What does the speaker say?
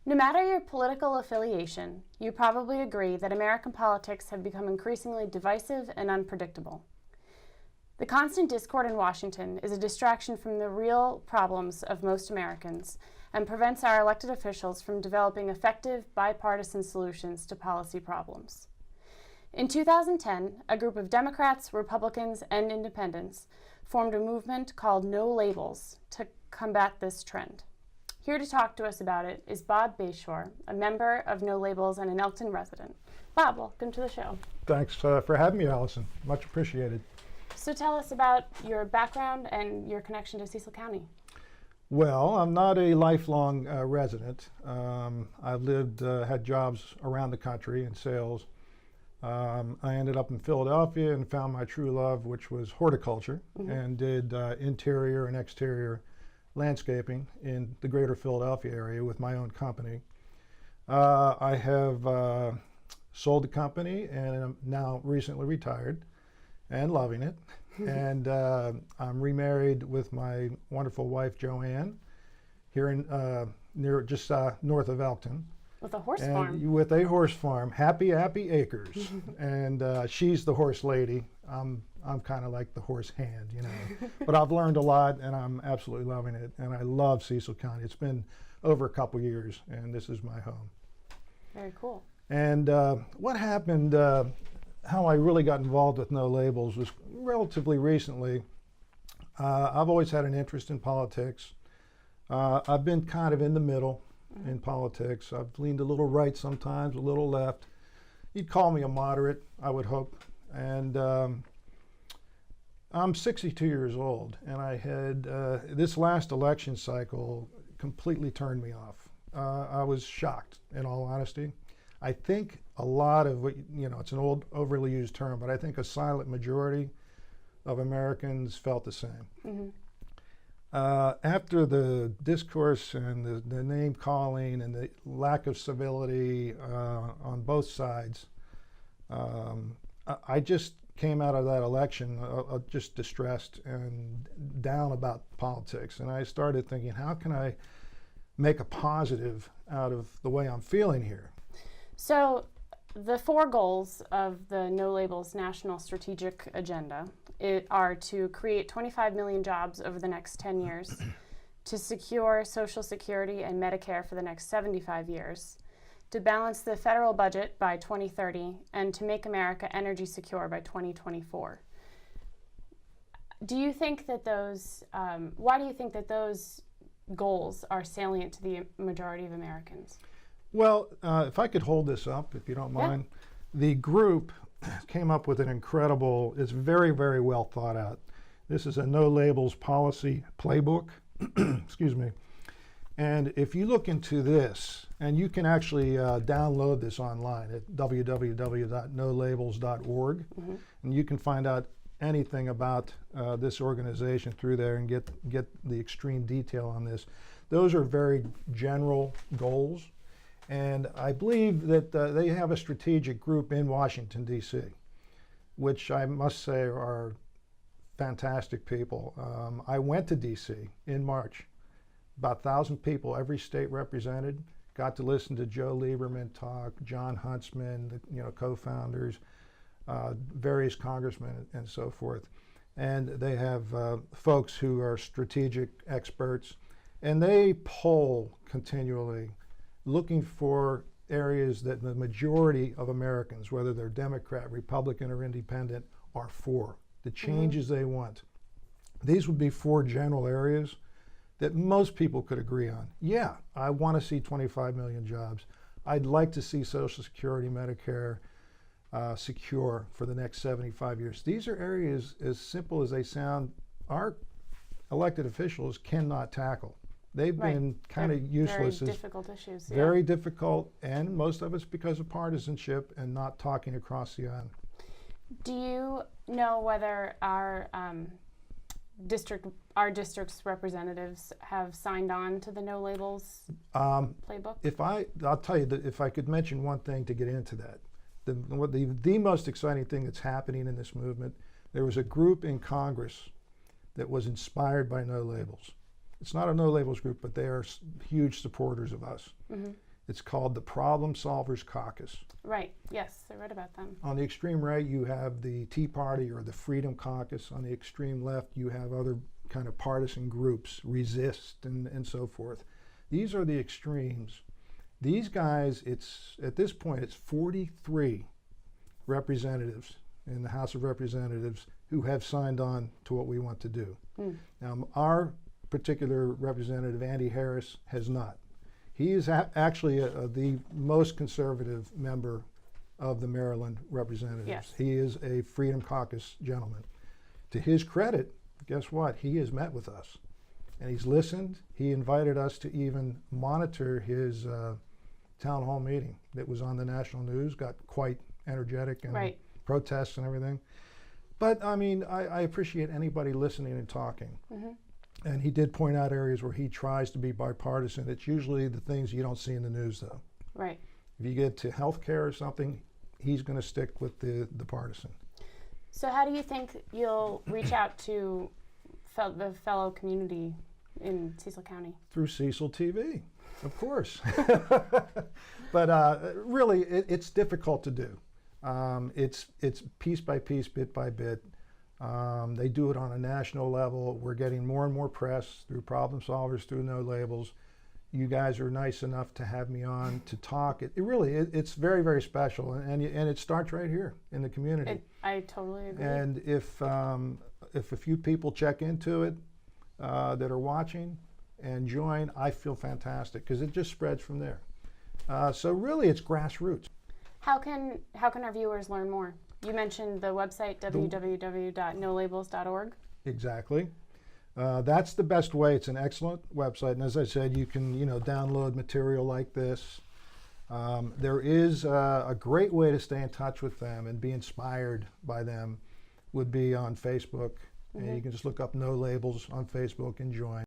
No matter your political affiliation, you probably agree that American politics have become increasingly divisive and unpredictable. The constant discord in Washington is a distraction from the real problems of most Americans and prevents our elected officials from developing effective bipartisan solutions to policy problems. In 2010, a group of Democrats, Republicans, and independents formed a movement called No Labels to combat this trend. Here to talk to us about it is Bob Bashore, a member of No Labels and an Elkton resident. Bob, welcome to the show. Thanks for having me, Allison. Much appreciated. So tell us about your background and your connection to Cecil County. Well, I'm not a lifelong resident. I've had jobs around the country in sales. I ended up in Philadelphia and found my true love, which was horticulture, and did interior and exterior landscaping in the greater Philadelphia area with my own company. I have sold the company and am now recently retired and loving it. And I'm remarried with my wonderful wife, Joanne, here in just north of Elkton. With a horse farm. With a horse farm, Happy Acres. And she's the horse lady. I'm kind of like the horse hand, you know. But I've learned a lot, and I'm absolutely loving it. And I love Cecil County. It's been over a couple years, and this is my home. Very cool. And what happened, how I really got involved with No Labels was relatively recently. I've always had an interest in politics. I've been kind of in the middle in politics. I've leaned a little right sometimes, a little left. You'd call me a moderate, I would hope. And I'm 62 years old, and I had this last election cycle completely turned me off. I was shocked, in all honesty. I think a lot of what, you know, it's an old, overly used term, but I think a silent majority of Americans felt the same. After the discourse and the name calling and the lack of civility on both sides, I just came out of that election just distressed and down about politics. And I started thinking, how can I make a positive out of the way I'm feeling here? So the 4 goals of the No Labels National Strategic Agenda are to create 25 million jobs over the next 10 years, to secure Social Security and Medicare for the next 75 years, to balance the federal budget by 2030, and to make America energy secure by 2024. Do you think that why do you think that those goals are salient to the majority of Americans? Well, if I could hold this up, if you don't mind. Yeah. The group came up with an incredible, it's very, very well thought out. This is a No Labels policy playbook, excuse me. And if you look into this, and you can actually download this online at www.nolabels.org, and you can find out anything about this organization through there and get the extreme detail on this. Those are very general goals. And I believe that they have a strategic group in Washington, D.C., which I must say are fantastic people. I went to D.C. in March, about 1,000 people, every state represented, got to listen to Joe Lieberman talk, John Huntsman, the co-founders, various congressmen and so forth. And they have folks who are strategic experts, and they poll continually, looking for areas that the majority of Americans, whether they're Democrat, Republican, or independent, are for, the changes they want. These would be 4 general areas that most people could agree on. Yeah, I want to see 25 million jobs. I'd like to see Social Security, Medicare secure for the next 75 years. These are areas, as simple as they sound, our elected officials cannot tackle. They've been kind of useless. Very difficult issues. Very difficult, and most of it's because of partisanship and not talking across the aisle. Do you know whether our district's representatives have signed on to the No Labels playbook? I'll tell you that if I could mention one thing to get into that, the most exciting thing that's happening in this movement, there was a group in Congress that was inspired by No Labels. It's not a No Labels group, but they are huge supporters of us. It's called the Problem Solvers Caucus. Right. Yes, I read about them. On the extreme right, you have the Tea Party or the Freedom Caucus. On the extreme left, you have other kind of partisan groups, Resist and so forth. These are the extremes. These guys, at this point, it's 43 representatives in the House of Representatives who have signed on to what we want to do. Now, our particular representative, Andy Harris, has not. He is actually the most conservative member of the Maryland representatives. Yes. He is a Freedom Caucus gentleman. To his credit, guess what? He has met with us and he's listened. He invited us to even monitor his town hall meeting that was on the national news, got quite energetic and Right. protests and everything. But I mean, I appreciate anybody listening and talking. And he did point out areas where he tries to be bipartisan. It's usually the things you don't see in the news, though. Right. If you get to healthcare or something, he's going to stick with the partisan. So how do you think you'll reach out to the fellow community in Cecil County? Through Cecil TV, of course. But really, it's difficult to do. It's piece by piece, bit by bit. They do it on a national level. We're getting more and more press through Problem Solvers, through No Labels. You guys are nice enough to have me on to talk. It's very, very special, and it starts right here in the community. I totally agree. And if a few people check into it that are watching and join, I feel fantastic because it just spreads from there. So really, it's grassroots. How can our viewers learn more? You mentioned the website www.nolabels.org. Exactly. That's the best way. It's an excellent website, and as I said, you can download material like this. There is a great way to stay in touch with them and be inspired by them would be on Facebook. And you can just look up No Labels on Facebook and join.